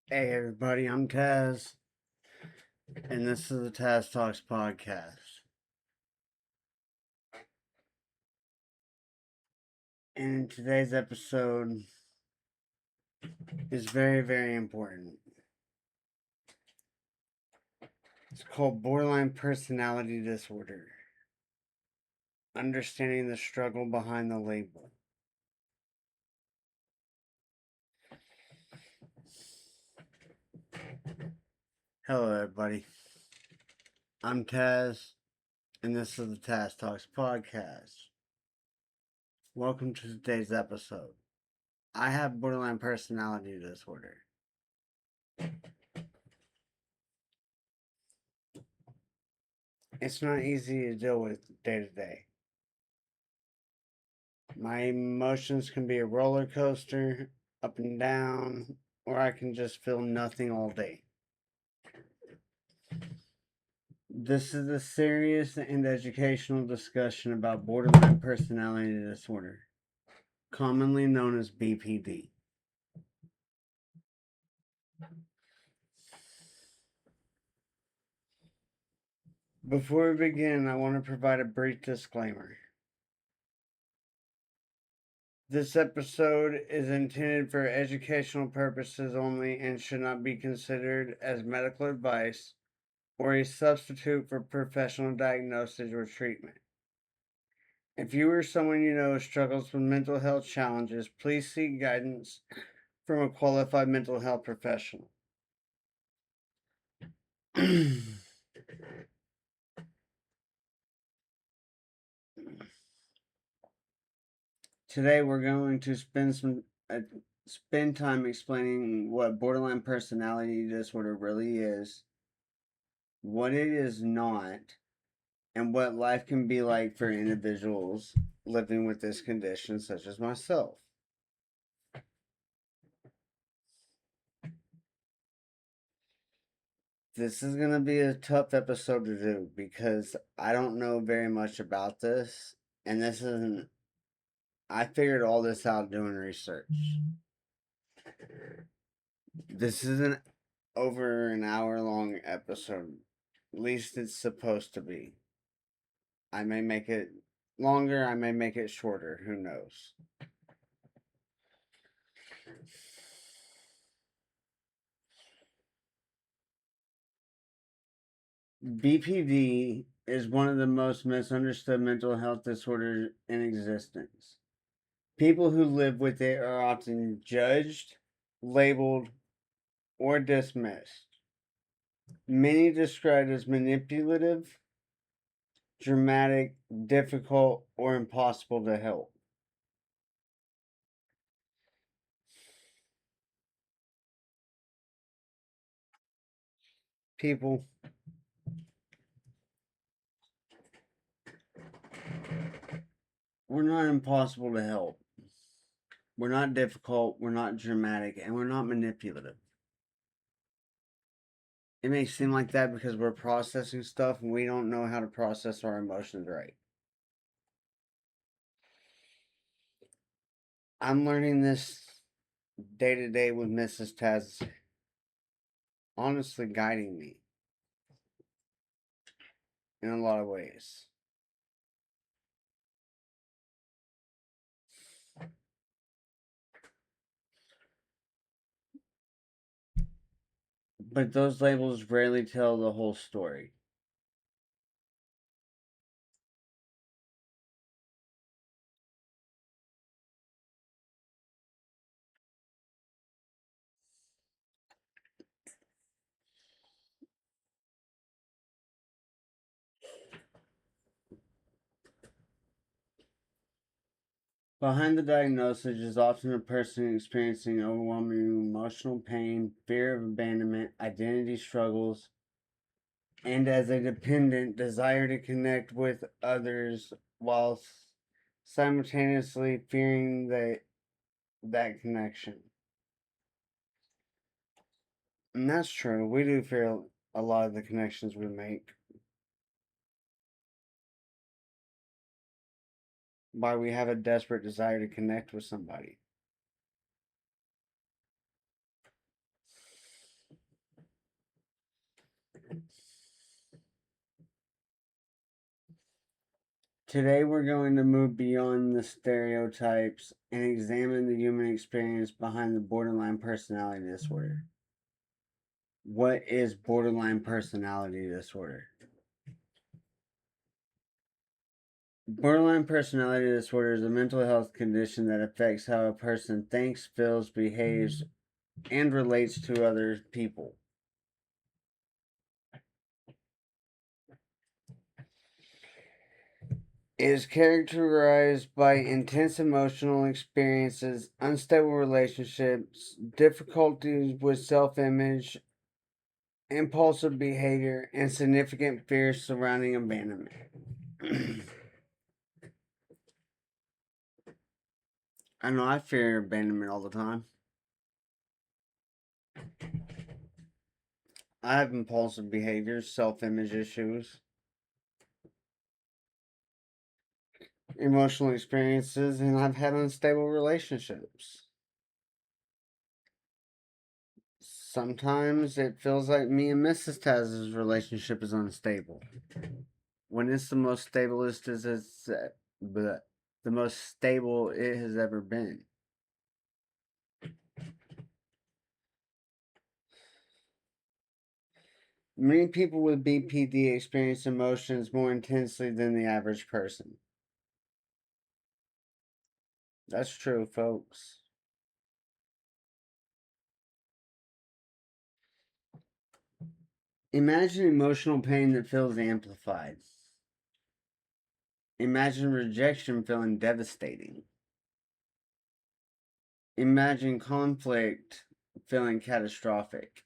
Hey everybody, I'm Taz, and this is the Taz Talks podcast. And today's episode is very, very important. It's called Borderline Personality Disorder, Understanding the Struggle Behind the Label. Hello everybody, I'm Taz, and this is the Taz Talks podcast. Welcome to today's episode. I have borderline personality disorder. It's not easy to deal with day to day. My emotions can be a roller coaster, up and down, or I can just feel nothing all day. This is a serious and educational discussion about borderline personality disorder, commonly known as BPD. Before we begin, I want to provide a brief disclaimer. This episode is intended for educational purposes only and should not be considered as medical advice or a substitute for professional diagnosis or treatment. If you or someone you know struggles with mental health challenges, please seek guidance from a qualified mental health professional. Today we're going to spend time explaining what borderline personality disorder really is, what it is not, and what life can be like for individuals living with this condition, such as myself. This is going to be a tough episode to do because I don't know very much about this, and this isn't. I figured all this out doing research. This isn't over an hour long episode. At least it's supposed to be. I may make it longer, I may make it shorter, who knows. BPD is one of the most misunderstood mental health disorders in existence. People who live with it are often judged, labeled, or dismissed. Many described as manipulative, dramatic, difficult, or impossible to help. People, we're not impossible to help. We're not difficult, we're not dramatic, and we're not manipulative. It may seem like that because we're processing stuff and we don't know how to process our emotions right. I'm learning this day to day with Mrs. Taz honestly guiding me in a lot of ways. But those labels rarely tell the whole story. Behind the diagnosis is often a person experiencing overwhelming emotional pain, fear of abandonment, identity struggles, and as a dependent, desire to connect with others while simultaneously fearing that connection. And that's true. We do fear a lot of the connections we make. Why we have a desperate desire to connect with somebody. Today we're going to move beyond the stereotypes and examine the human experience behind the borderline personality disorder. What is borderline personality disorder? Borderline personality disorder is a mental health condition that affects how a person thinks, feels, behaves, and relates to other people. It is characterized by intense emotional experiences, unstable relationships, difficulties with self image, impulsive behavior, and significant fears surrounding abandonment. I know I fear abandonment all the time. I have impulsive behaviors, self image issues, emotional experiences, and I've had unstable relationships. Sometimes it feels like me and Mrs. Taz's relationship is unstable. When it's the most stablest as the most stable it has ever been. Many people with BPD experience emotions more intensely than the average person. That's true, folks. Imagine emotional pain that feels amplified. Imagine rejection feeling devastating. Imagine conflict feeling catastrophic.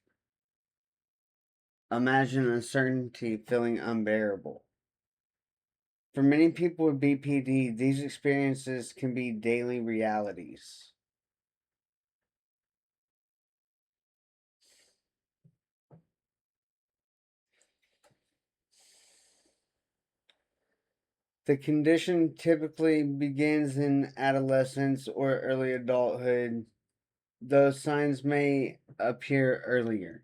Imagine uncertainty feeling unbearable. For many people with BPD, these experiences can be daily realities. The condition typically begins in adolescence or early adulthood, though signs may appear earlier.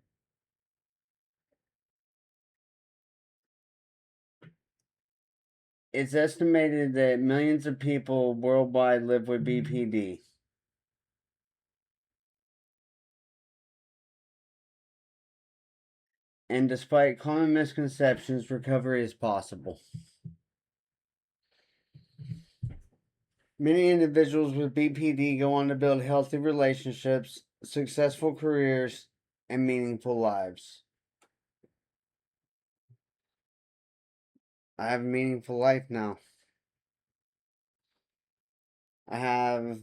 It's estimated that millions of people worldwide live with BPD. And despite common misconceptions, recovery is possible. Many individuals with BPD go on to build healthy relationships, successful careers, and meaningful lives. I have a meaningful life now. I have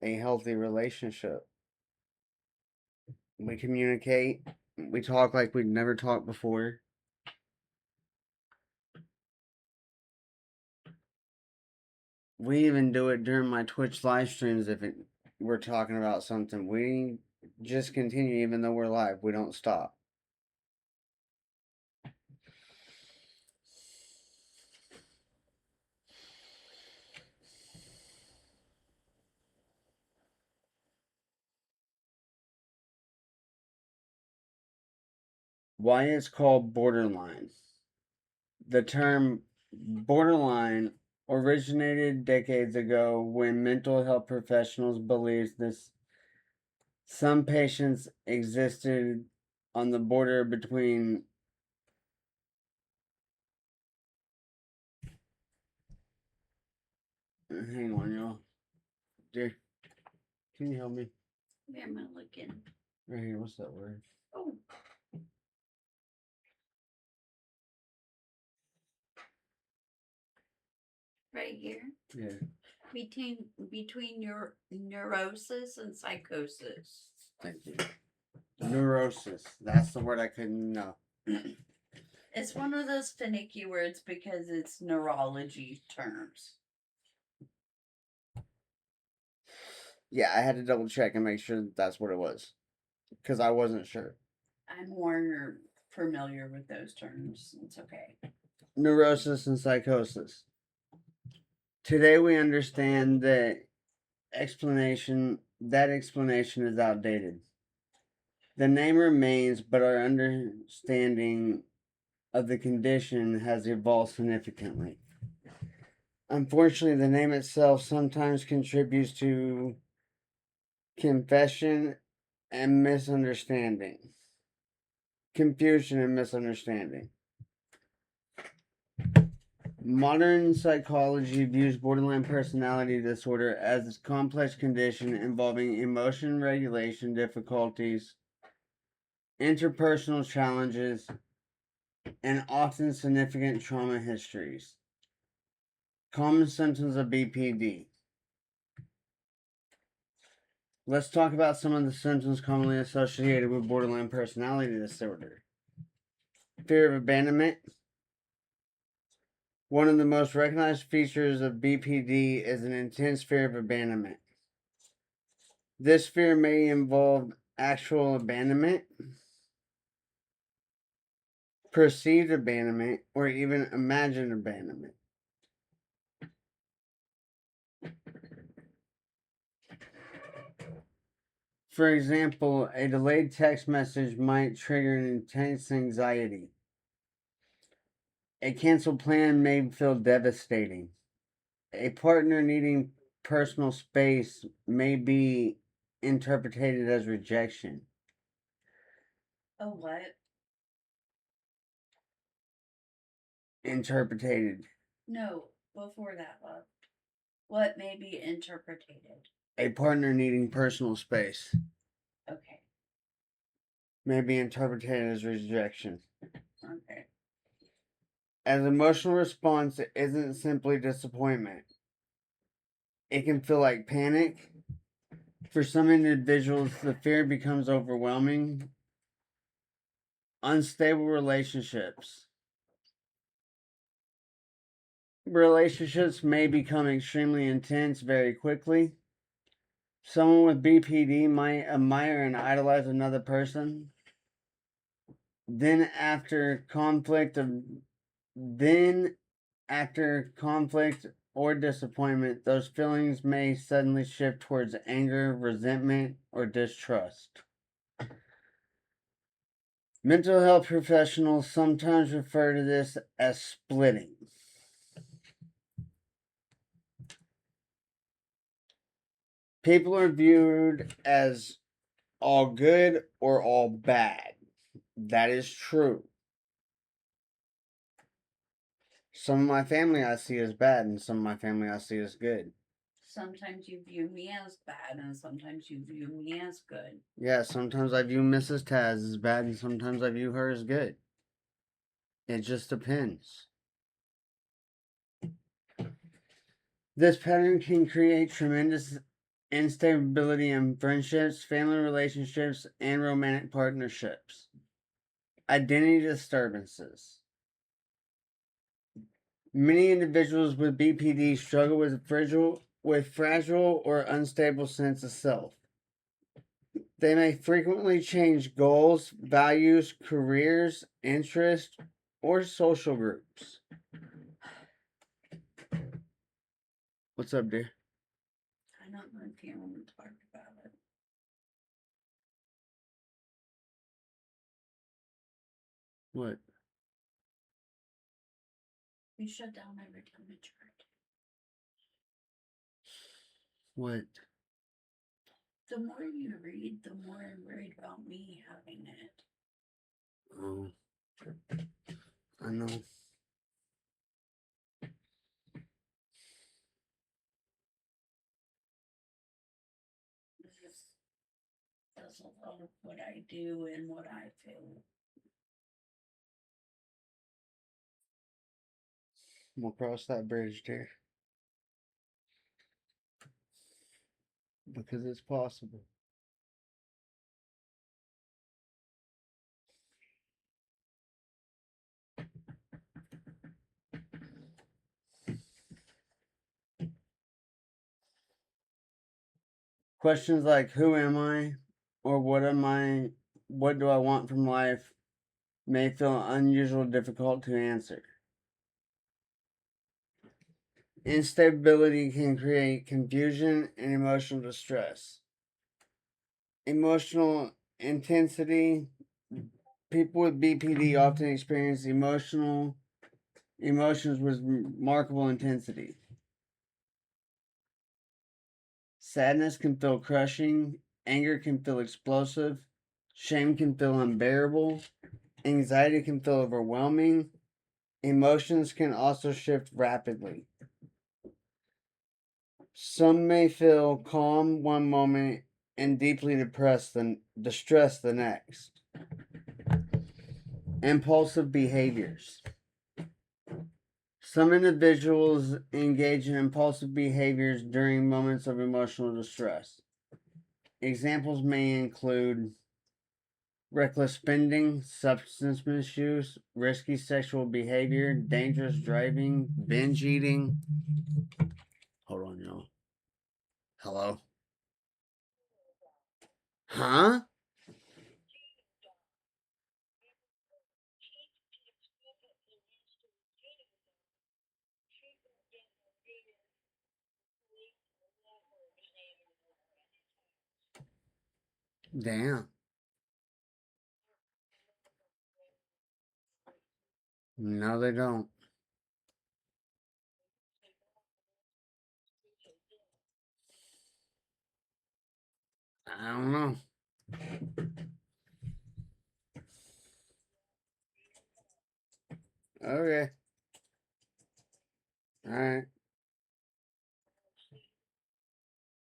a healthy relationship. We communicate. We talk like we'd never talked before. We even do it during my Twitch live streams if we're talking about something. We just continue even though we're live. We don't stop. Why it's called borderline. The term borderline originated decades ago when mental health professionals believed this some patients existed on the border between hang on y'all. Dear, can you help me? Yeah, I'm gonna look in. Right here, what's that word? Oh. Right here. Yeah. Between your neurosis and psychosis. Thank you. Neurosis. That's the word I couldn't know. It's one of those finicky words because it's neurology terms. Yeah, I had to double check and make sure that's what it was. Because I wasn't sure. I'm more familiar with those terms. It's okay. Neurosis and psychosis. Today we understand that explanation is outdated. The name remains, but our understanding of the condition has evolved significantly. Unfortunately, the name itself sometimes contributes to confusion and misunderstanding. Confusion and misunderstanding. Modern psychology views borderline personality disorder as a complex condition involving emotion regulation difficulties, interpersonal challenges, and often significant trauma histories. Common symptoms of BPD. Let's talk about some of the symptoms commonly associated with borderline personality disorder. Fear of abandonment. One of the most recognized features of BPD is an intense fear of abandonment. This fear may involve actual abandonment, perceived abandonment, or even imagined abandonment. For example, a delayed text message might trigger an intense anxiety. A canceled plan may feel devastating. A partner needing personal space may be interpreted as rejection. Oh, what? Interpreted. No, before that, love. What may be interpreted? A partner needing personal space Okay. may be interpreted as rejection. Okay. As emotional response isn't simply disappointment. It can feel like panic. For some individuals, the fear becomes overwhelming. Unstable relationships. Relationships may become extremely intense very quickly. Someone with BPD might admire and idolize another person. Then after conflict or disappointment, those feelings may suddenly shift towards anger, resentment, or distrust. Mental health professionals sometimes refer to this as splitting. People are viewed as all good or all bad. That is true. Some of my family I see as bad, and some of my family I see as good. Sometimes you view me as bad, and sometimes you view me as good. Yeah, sometimes I view Mrs. Taz as bad, and sometimes I view her as good. It just depends. This pattern can create tremendous instability in friendships, family relationships, and romantic partnerships. Identity disturbances. Many individuals with BPD struggle with fragile or unstable sense of self. They may frequently change goals, values, careers, interests, or social groups. What's up, dear? I don't know if you want to talk about it. What? You shut down every time I tried. What? The more you read, the more I'm worried about me having it. Oh, I know. That's a lot of what I do and what I feel. We'll cross that bridge, dear. Because it's possible. Questions like who am I or what do I want from life may feel unusual difficult to answer. Instability can create confusion and emotional distress. Emotional intensity. People with BPD often experience emotions with remarkable intensity. Sadness can feel crushing, anger can feel explosive, shame can feel unbearable, anxiety can feel overwhelming, emotions can also shift rapidly. Some may feel calm one moment and deeply distressed the next. Impulsive behaviors. Some individuals engage in impulsive behaviors during moments of emotional distress. Examples may include reckless spending, substance misuse, risky sexual behavior, dangerous driving, binge eating. Hold on, y'all. Hello? Huh? Damn. No, they don't. I don't know. Okay. Alright.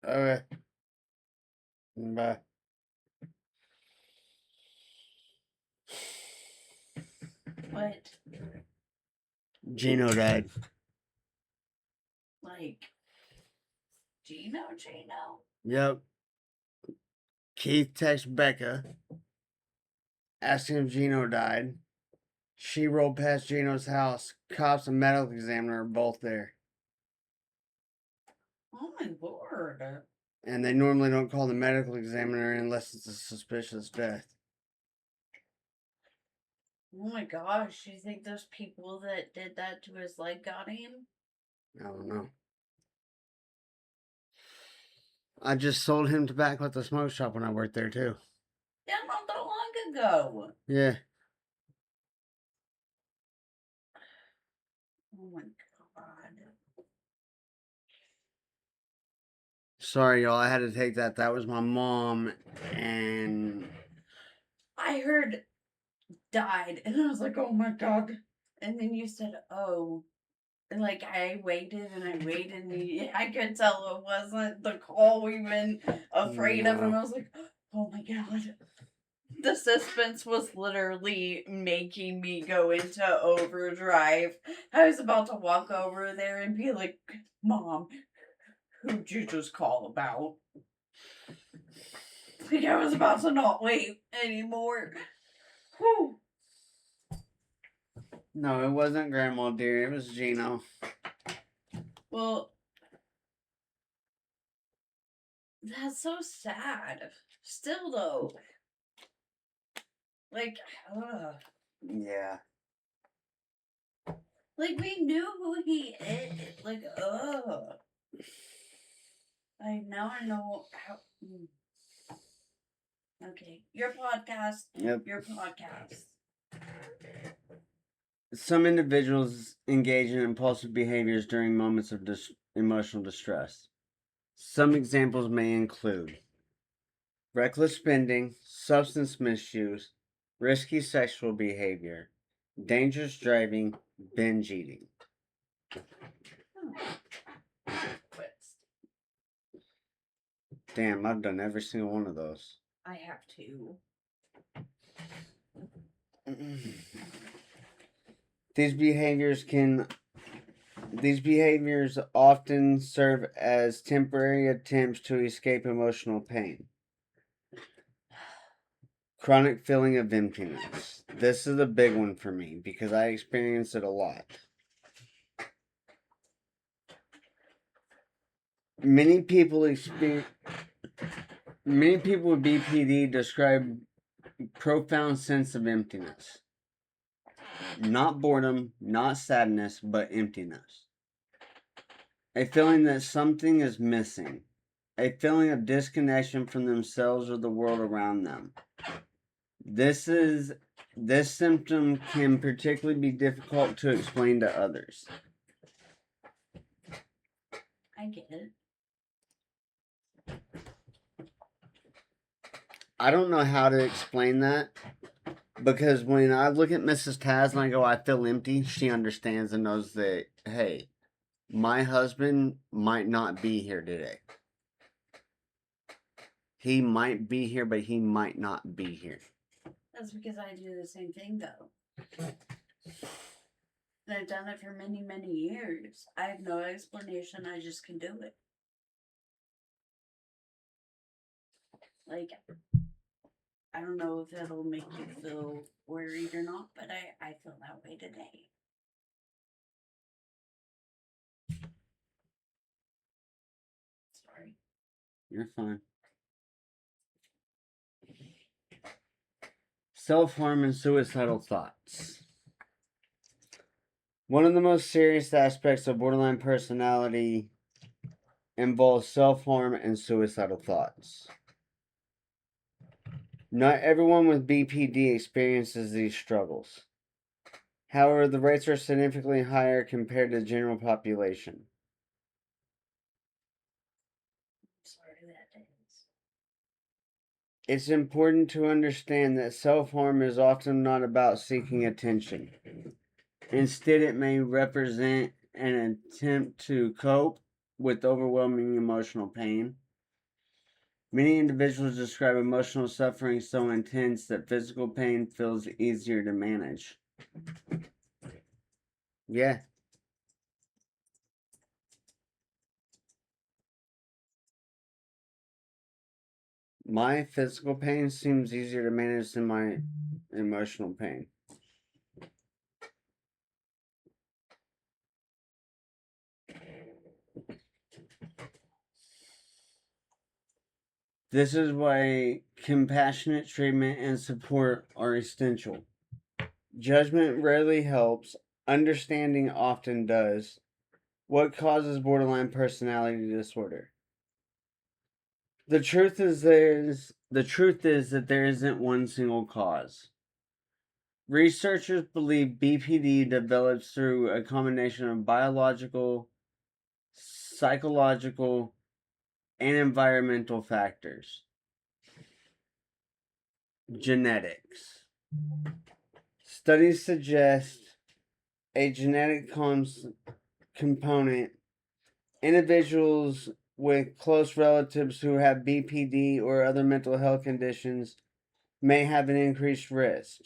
Okay. Bye. What? Gino died. Like, Gino? Yep. Keith texted Becca, asking if Gino died. She rolled past Gino's house. Cops and medical examiner are both there. Oh my lord. And they normally don't call the medical examiner unless it's a suspicious death. Oh my gosh, you think those people that did that to his leg got him? I don't know. I just sold him tobacco at the smoke shop when I worked there too. Yeah, not that long ago. Yeah. Oh my god. Sorry, y'all. I had to take that. That was my mom, and I heard died, and I was like, oh my god. And then you said, oh. And like, I waited and I could tell it wasn't the call we've been afraid of. And I was like, oh my god. The suspense was literally making me go into overdrive. I was about to walk over there and be like, Mom, who'd you just call about? Like, I was about to not wait anymore. Whew. No, it wasn't Grandma dear. It was Gino. Well, that's so sad. Still, though. Like, ugh. Yeah. Like, we knew who he is. Like, ugh. Now I know how. Okay, your podcast. Yep. Your podcast. Some individuals engage in impulsive behaviors during moments of emotional distress. Some examples may include reckless spending, substance misuse, risky sexual behavior, dangerous driving, binge eating. Quits. Damn, I've done every single one of those. I have to. These behaviors often serve as temporary attempts to escape emotional pain. Chronic feeling of emptiness. This is a big one for me because I experience it a lot. Many people with BPD describe profound sense of emptiness. Not boredom, not sadness, but emptiness. A feeling that something is missing. A feeling of disconnection from themselves or the world around them. This symptom can particularly be difficult to explain to others. I get it. I don't know how to explain that because when I look at Mrs. Taz and I go, I feel empty, she understands and knows that, hey, my husband might not be here today. He might be here, but he might not be here. That's because I do the same thing, though. And I've done it for many, many years. I have no explanation. I just can do it. Like, I don't know if it'll make you feel worried or not, but I feel that way today. Sorry. You're fine. Self-harm and suicidal thoughts. One of the most serious aspects of borderline personality involves self-harm and suicidal thoughts. Not everyone with BPD experiences these struggles. However, the rates are significantly higher compared to the general population. Sorry that is. It's important to understand that self-harm is often not about seeking attention. Instead, it may represent an attempt to cope with overwhelming emotional pain. Many individuals describe emotional suffering so intense that physical pain feels easier to manage. Yeah. My physical pain seems easier to manage than my emotional pain. This is why compassionate treatment and support are essential. Judgment rarely helps, understanding often does. What causes borderline personality disorder? The truth is that there isn't one single cause. Researchers believe BPD develops through a combination of biological, psychological, and environmental factors. Genetics. Studies suggest a genetic component. Individuals with close relatives who have BPD or other mental health conditions may have an increased risk.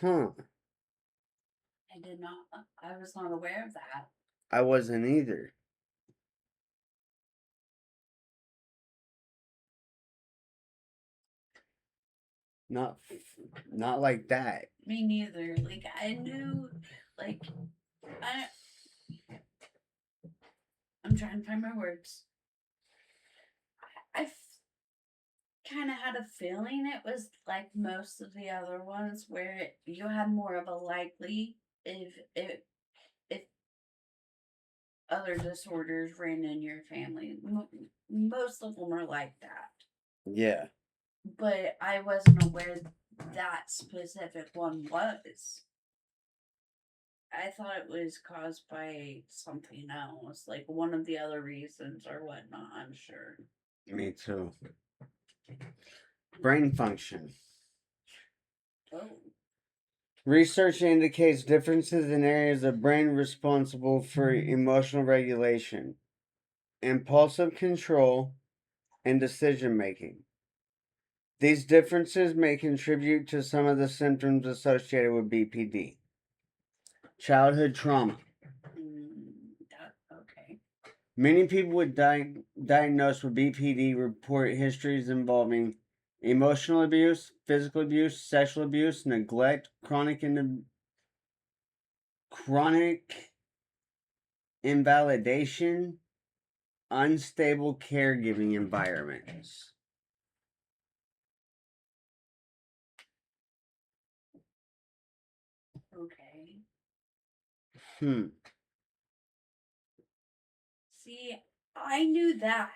Huh. I was not aware of that. I wasn't either. Not like that. Me neither. Like, I knew, like, I'm trying to find my words. I kind of had a feeling it was like most of the other ones where you had more of a likely if other disorders ran in your family. Most of them are like that. Yeah. But I wasn't aware that specific one was. I thought it was caused by something else, like one of the other reasons or whatnot, I'm sure. Me too. Brain function. Oh. Research indicates differences in areas of brain responsible for emotional regulation, impulsive control, and decision making. These differences may contribute to some of the symptoms associated with BPD. Childhood trauma. Okay. Many people with diagnosed with BPD report histories involving emotional abuse, physical abuse, sexual abuse, neglect, chronic invalidation, unstable caregiving environments. Okay. Hmm. See, I knew that.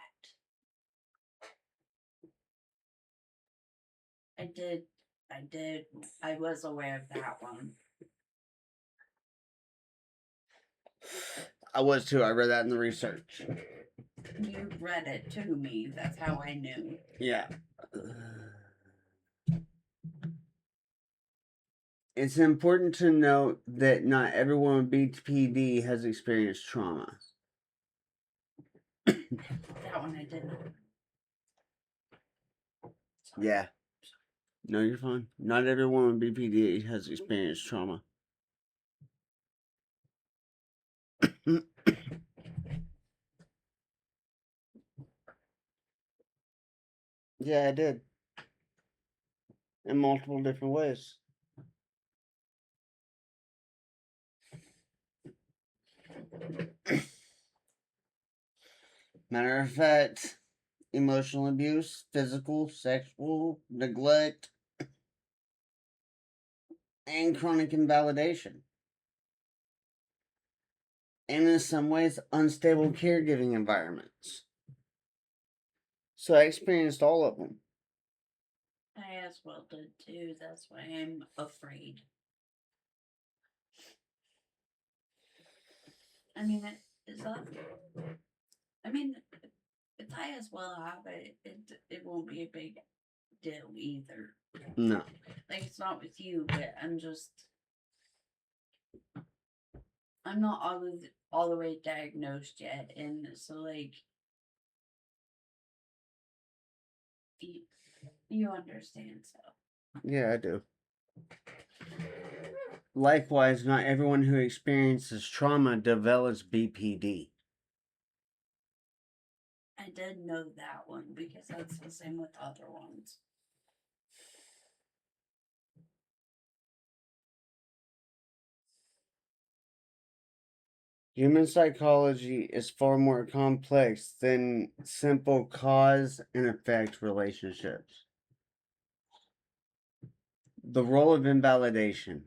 I did. I did. I was aware of that one. I was too. I read that in the research. You read it to me. That's how I knew. Yeah. It's important to note that not everyone with BPD has experienced trauma. That one I did not. Sorry. Yeah. No, you're fine. Not everyone with BPD has experienced trauma. Yeah, I did. In multiple different ways. Matter of fact, emotional abuse, physical, sexual, neglect, and chronic invalidation. And in some ways, unstable caregiving environments. So I experienced all of them. I as well did too. That's why I'm afraid. I mean, is that? I mean, if I as well have it, it won't be a big deal either. No. Like it's not with you, but I'm not all the way diagnosed yet, and so like you understand. So Yeah, I do. Likewise, not everyone who experiences trauma develops BPD. I did know that one because that's the same with other ones. Human psychology is far more complex than simple cause and effect relationships. The role of invalidation.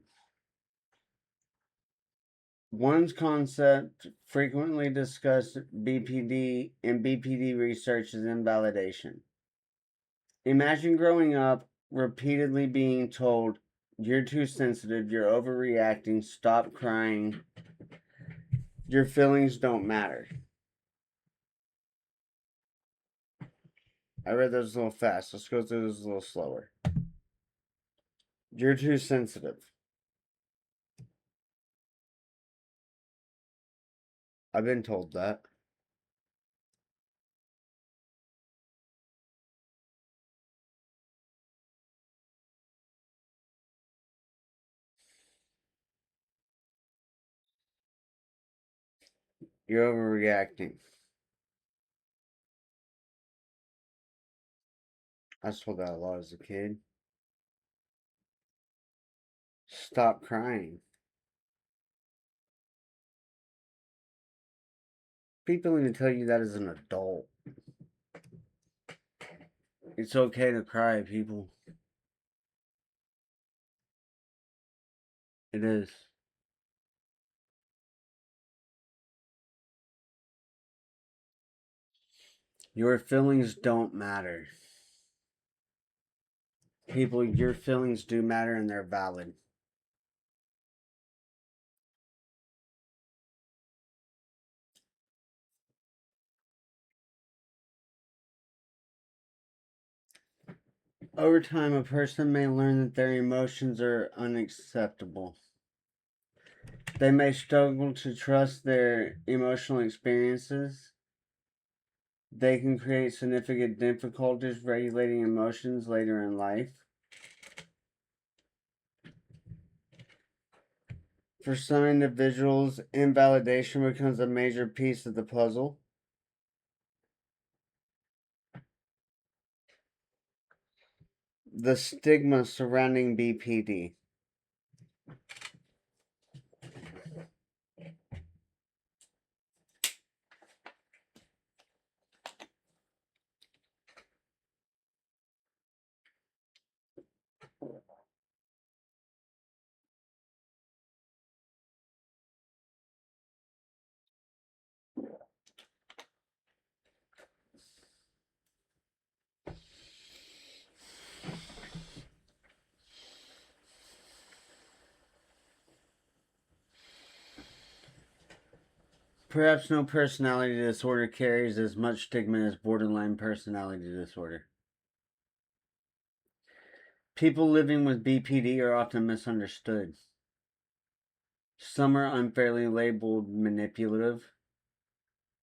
One's concept frequently discussed BPD and BPD research is invalidation. Imagine growing up repeatedly being told, you're too sensitive, you're overreacting, stop crying, your feelings don't matter. I read those a little fast. Let's go through this a little slower. You're too sensitive. I've been told that. You're overreacting. I was told that a lot as a kid. Stop crying. People even tell you that as an adult. It's okay to cry, people. It is. Your feelings don't matter. People, your feelings do matter and they're valid. Over time, a person may learn that their emotions are unacceptable. They may struggle to trust their emotional experiences. They can create significant difficulties regulating emotions later in life. For some individuals, invalidation becomes a major piece of the puzzle. The stigma surrounding BPD. Perhaps no personality disorder carries as much stigma as borderline personality disorder. People living with BPD are often misunderstood. Some are unfairly labeled manipulative.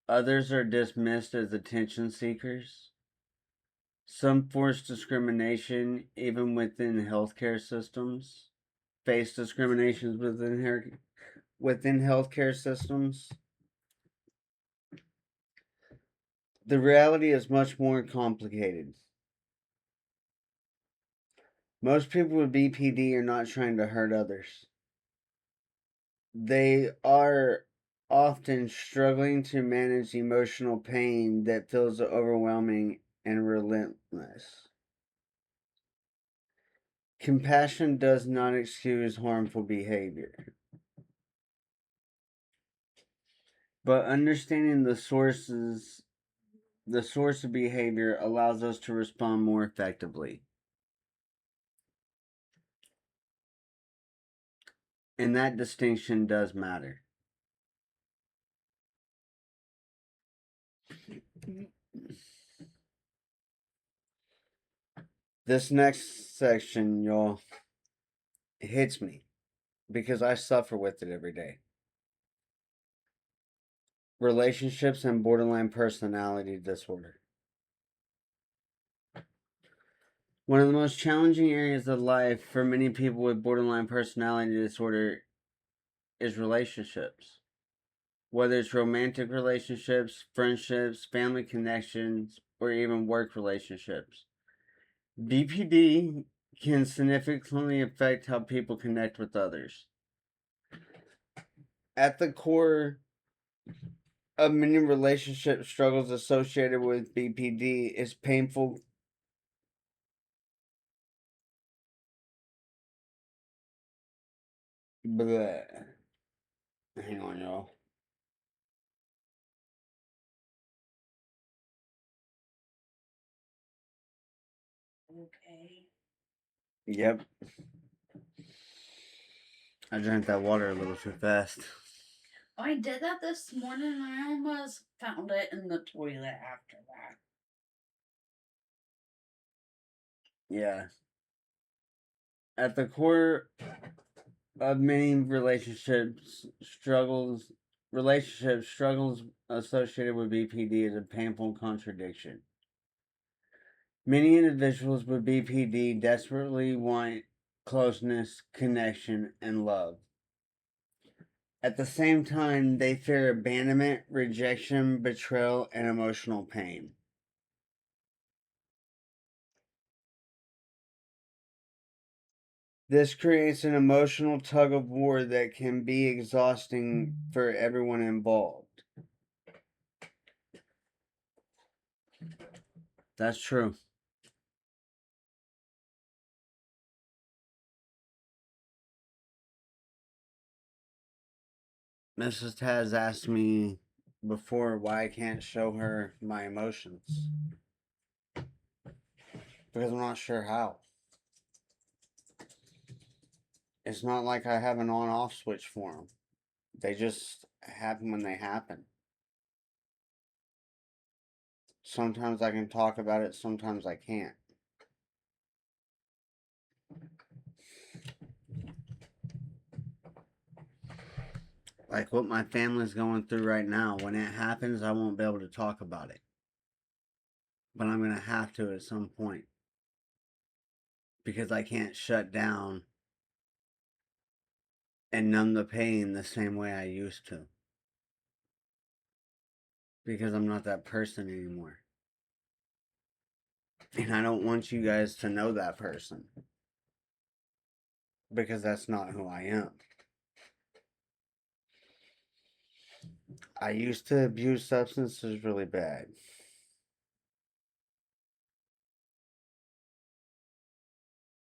Others are dismissed as attention seekers. Some force discrimination even within healthcare systems. Face discriminations within healthcare systems. The reality is much more complicated. Most people with BPD are not trying to hurt others. They are often struggling to manage emotional pain that feels overwhelming and relentless. Compassion does not excuse harmful behavior, but understanding the source of behavior allows us to respond more effectively. And that distinction does matter. This next section, y'all, hits me because I suffer with it every day. Relationships and borderline personality disorder. One of the most challenging areas of life for many people with borderline personality disorder is relationships. Whether it's romantic relationships, friendships, family connections, or even work relationships. BPD can significantly affect how people connect with others. At the core of many relationship struggles associated with BPD is painful. Bleh. Hang on, y'all. Okay. Yep. I drank that water a little too fast. I did that this morning and I almost found it in the toilet after that. Yeah. At the core of many relationship struggles associated with BPD is a painful contradiction. Many individuals with BPD desperately want closeness, connection, and love. At the same time, they fear abandonment, rejection, betrayal, and emotional pain. This creates an emotional tug of war that can be exhausting for everyone involved. That's true. Mrs. Taz asked me before why I can't show her my emotions. Because I'm not sure how. It's not like I have an on off switch for them, they just happen when they happen. Sometimes I can talk about it, sometimes I can't. Like what my family's going through right now, when it happens, I won't be able to talk about it. But I'm going to have to at some point. Because I can't shut down and numb the pain the same way I used to. Because I'm not that person anymore. And I don't want you guys to know that person. Because that's not who I am. I used to abuse substances really bad.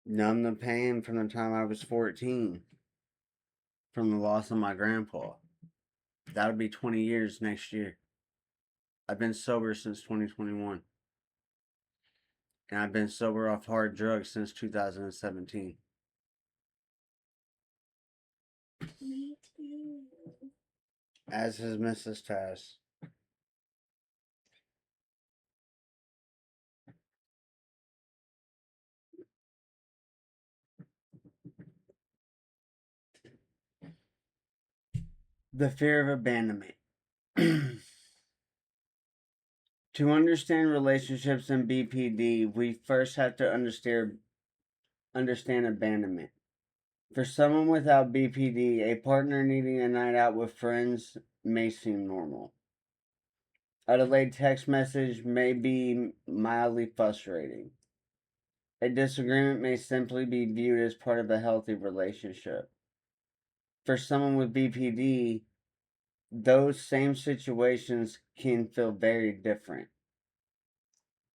Numb the pain from the time I was 14. From the loss of my grandpa. That would be 20 years next year. I've been sober since 2021. And I've been sober off hard drugs since 2017. Me too. as his Mrs. Tass. The fear of abandonment. To understand relationships in BPD, we first have to understand abandonment. For someone without BPD, a partner needing a night out with friends may seem normal. A delayed text message may be mildly frustrating. A disagreement may simply be viewed as part of a healthy relationship. For someone with BPD, those same situations can feel very different.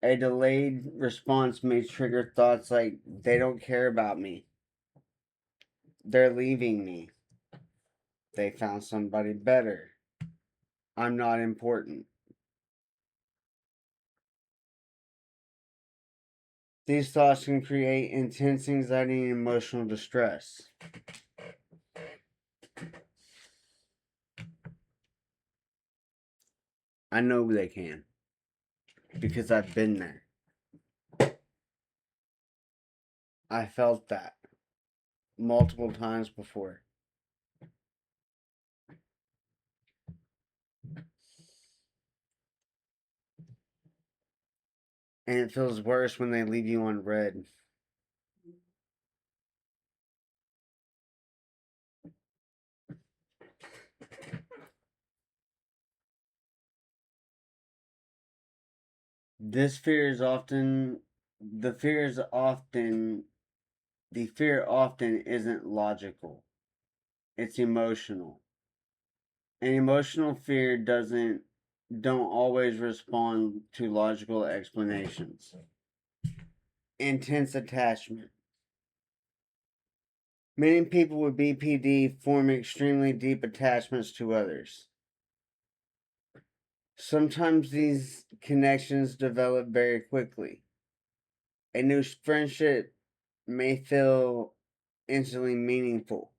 A delayed response may trigger thoughts like, they don't care about me, they're leaving me, they found somebody better, I'm not important. These thoughts can create intense anxiety and emotional distress. I know they can because I've been there. I felt that multiple times before. And it feels worse when they leave you on red. This fear is often the fear often isn't logical. It's emotional. And emotional fear don't always respond to logical explanations. Intense attachment. Many people with BPD form extremely deep attachments to others. Sometimes these connections develop very quickly. A new friendship may feel instantly meaningful.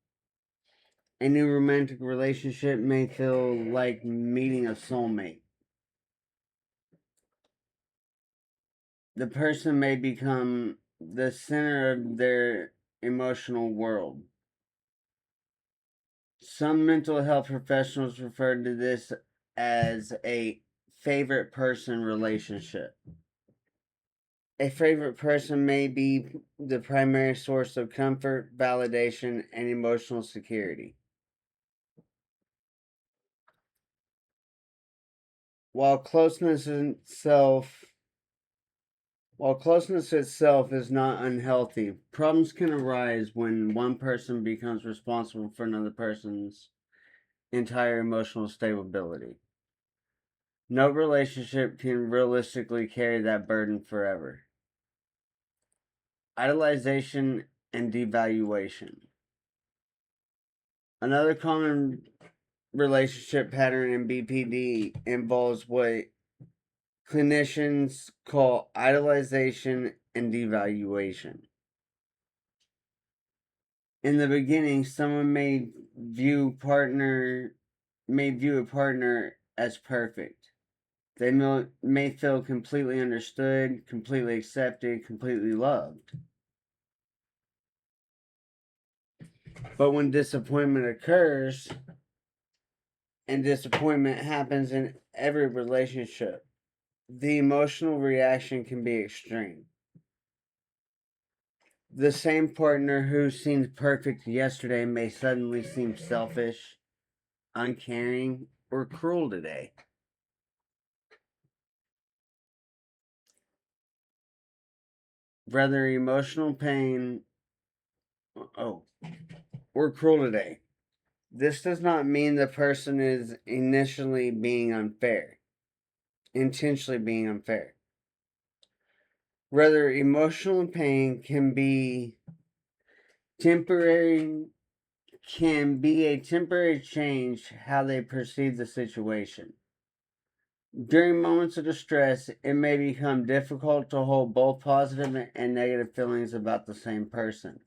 A new romantic relationship may feel like meeting a soulmate. The person may become the center of their emotional world. Some mental health professionals refer to this as a favorite person relationship. A favorite person may be the primary source of comfort, validation, and emotional security. While closeness itself While closeness itself is not unhealthy, problems can arise when one person becomes responsible for another person's entire emotional stability. No relationship can realistically carry that burden forever. Idolization and devaluation. Another common relationship pattern in BPD involves what clinicians call idolization and devaluation. In the beginning, someone may view a partner as perfect. They may feel completely understood, completely accepted, completely loved. But when disappointment occurs, and disappointment happens in every relationship, the emotional reaction can be extreme. The same partner who seemed perfect yesterday may suddenly seem selfish, uncaring, or cruel today. Whether emotional pain, oh, or cruel today. This does not mean the person is intentionally being unfair. Rather, emotional pain temporary can be a temporary change how they perceive the situation. During moments of distress, it may become difficult to hold both positive and negative feelings about the same person.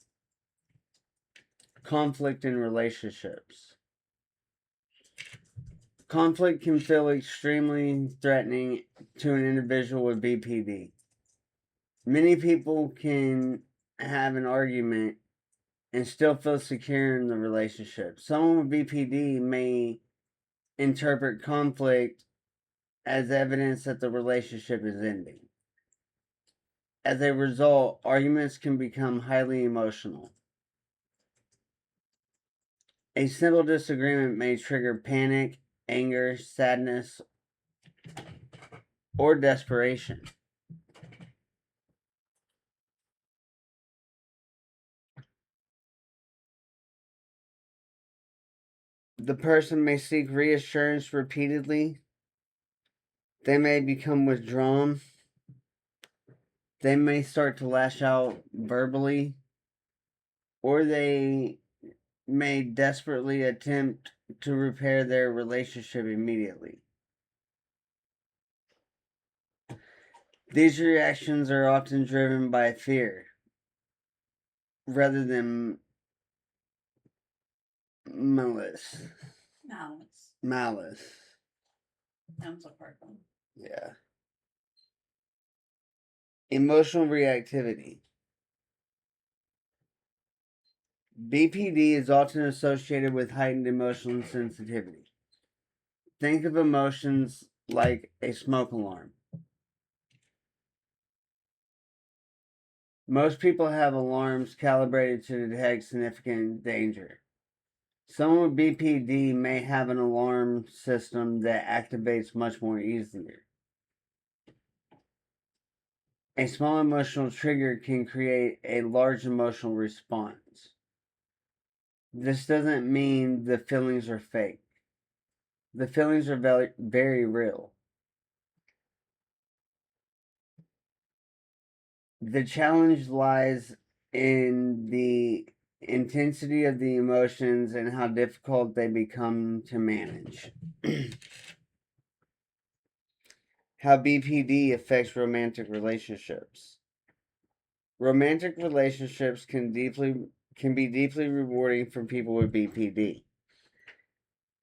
Conflict in relationships. Conflict can feel extremely threatening to an individual with BPD. Many people can have an argument and still feel secure in the relationship. Someone with BPD may interpret conflict as evidence that the relationship is ending. As a result, arguments can become highly emotional. A simple disagreement may trigger panic, anger, sadness, or desperation. The person may seek reassurance repeatedly. They may become withdrawn. They may start to lash out verbally, or they may desperately attempt to repair their relationship immediately. These reactions are often driven by fear rather than malice. Malice. Sounds like hard one. Yeah. Emotional reactivity. BPD is often associated with heightened emotional sensitivity. Think of emotions like a smoke alarm. Most people have alarms calibrated to detect significant danger. Someone with BPD may have an alarm system that activates much more easily. A small emotional trigger can create a large emotional response. This doesn't mean the feelings are fake. The feelings are very, very real. The challenge lies in the intensity of the emotions and how difficult they become to manage. How BPD affects romantic relationships. Romantic relationships can be deeply rewarding for people with BPD.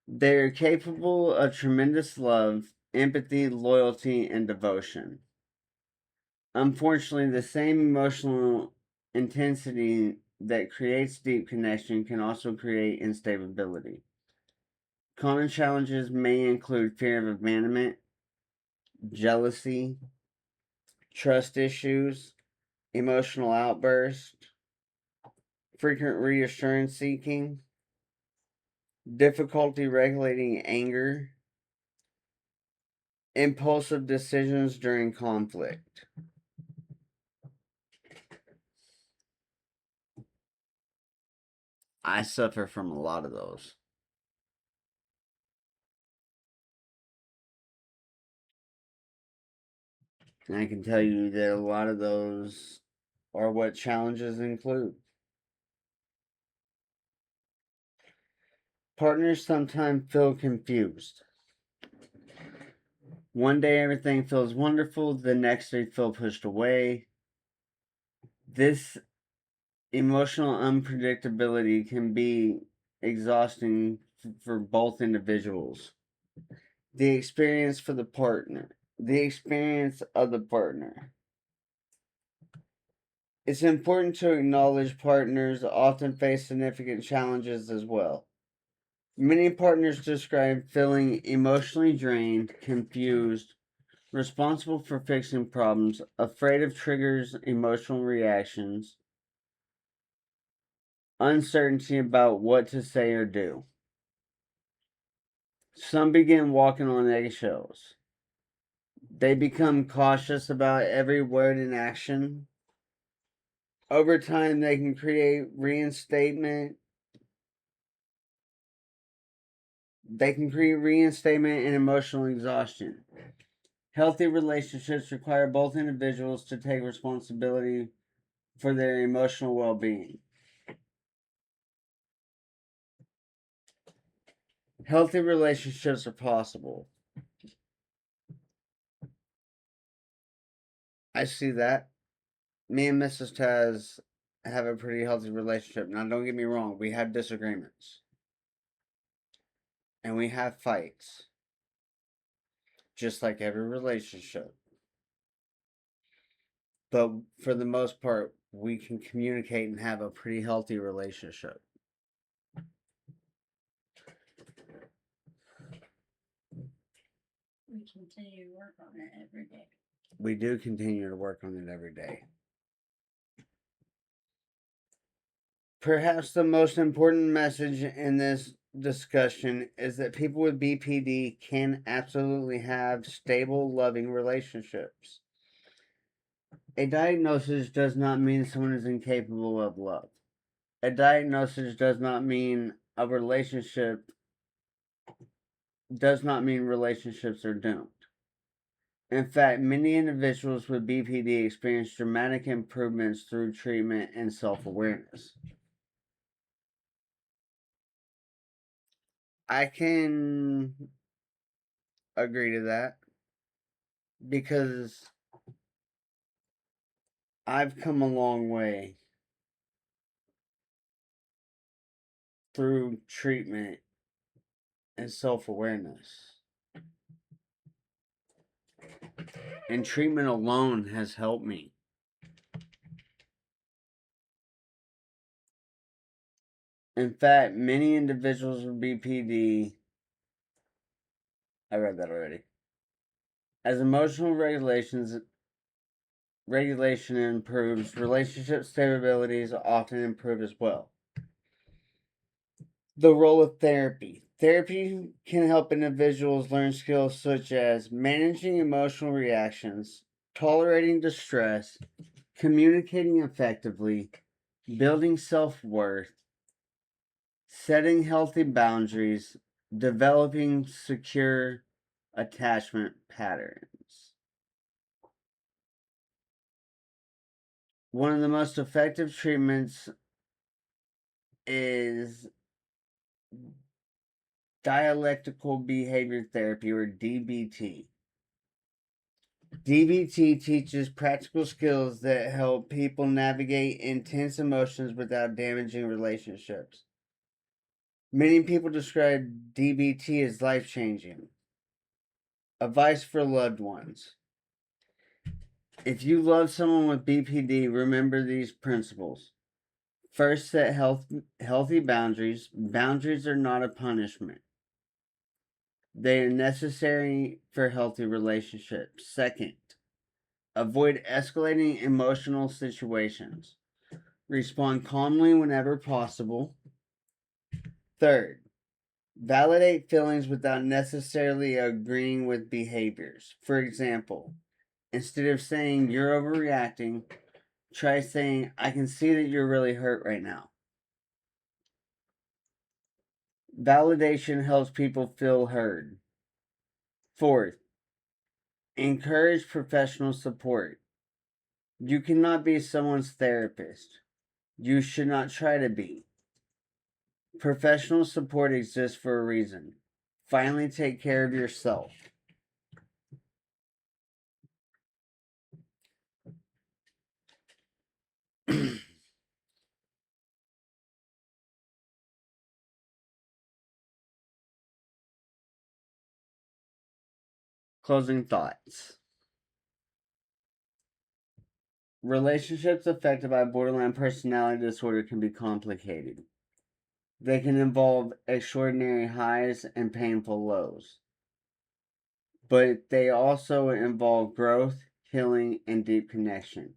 They are capable of tremendous love, empathy, loyalty, and devotion. Unfortunately, the same emotional intensity that creates deep connection can also create instability. Common challenges may include fear of abandonment, jealousy, trust issues, emotional outbursts, frequent reassurance seeking, difficulty regulating anger, impulsive decisions during conflict. I suffer from a lot of those. And I can tell you that a lot of those are what challenges include. Partners sometimes feel confused. One day everything feels wonderful, the next they feel pushed away. This emotional unpredictability can be exhausting for both individuals. The experience for the partner. The experience of the partner. It's important to acknowledge partners often face significant challenges as well. Many partners describe feeling emotionally drained, confused, responsible for fixing problems, afraid of triggers emotional reactions, uncertainty about what to say or do. Some begin walking on eggshells. They become cautious about every word and action. Over time, they can create reinstatement. They can create reinstatement and emotional exhaustion. Healthy relationships require both individuals to take responsibility for their emotional well being. Healthy relationships are possible. I see that. Me and Mrs. Taz have a pretty healthy relationship. Now, don't get me wrong, we have disagreements and we have fights. just like every relationship. But for the most part, we can communicate and have a pretty healthy relationship. We continue to work on it every day. We do continue to work on it every day. Perhaps the most important message in this discussion is that people with BPD can absolutely have stable, loving relationships. A diagnosis does not mean someone is incapable of love. A diagnosis does not mean relationships are doomed. In fact, many individuals with BPD experience dramatic improvements through treatment and self awareness. I can agree to that because I've come a long way through treatment and self awareness. And treatment alone has helped me. In fact, many individuals with BPD, I read that already, as emotional regulation improves, relationship stability is often improved as well. The role of therapy. Therapy can help individuals learn skills such as managing emotional reactions, tolerating distress, communicating effectively, building self worth, setting healthy boundaries, developing secure attachment patterns. One of the most effective treatments is dialectical behavior therapy, or DBT. DBT teaches practical skills that help people navigate intense emotions without damaging relationships. Many people describe DBT as life changing. Advice for loved ones. If you love someone with BPD, remember these principles. First, set healthy boundaries. Boundaries are not a punishment, they are necessary for healthy relationships. Second, avoid escalating emotional situations. Respond calmly whenever possible. Third, validate feelings without necessarily agreeing with behaviors. For example, instead of saying you're overreacting, try saying, I can see that you're really hurt right now. Validation helps people feel heard. Fourth, encourage professional support. You cannot be someone's therapist. You should not try to be. Professional support exists for a reason. Finally, take care of yourself. Closing thoughts. Relationships affected by borderline personality disorder can be complicated. They can involve extraordinary highs and painful lows. But they also involve growth, healing, and deep connection.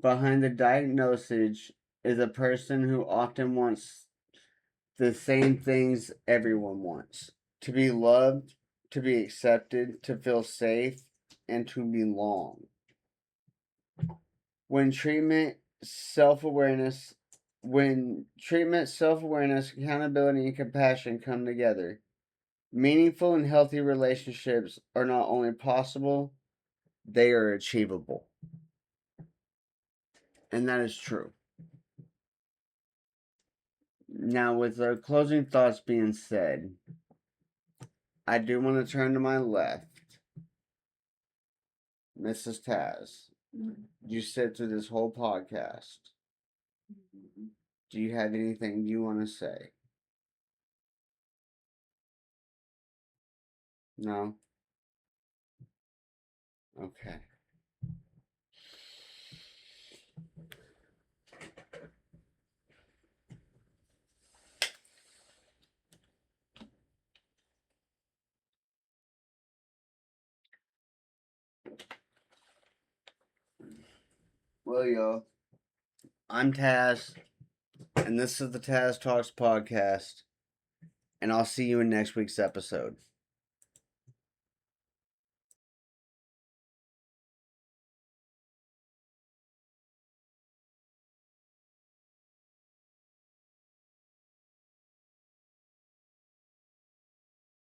Behind the diagnosis is a person who often wants the same things everyone wants: to be loved, to be accepted, to feel safe, and to belong. When treatment, self awareness, accountability, and compassion come together, meaningful and healthy relationships are not only possible, they are achievable. And that is true. Now, with our closing thoughts being said, I do want to turn to my left. Mrs. Taz, you sit through this whole podcast. Do you have anything you want to say? No? Okay. Well, y'all, I'm Taz, and this is the Taz Talks podcast, and I'll see you in next week's episode.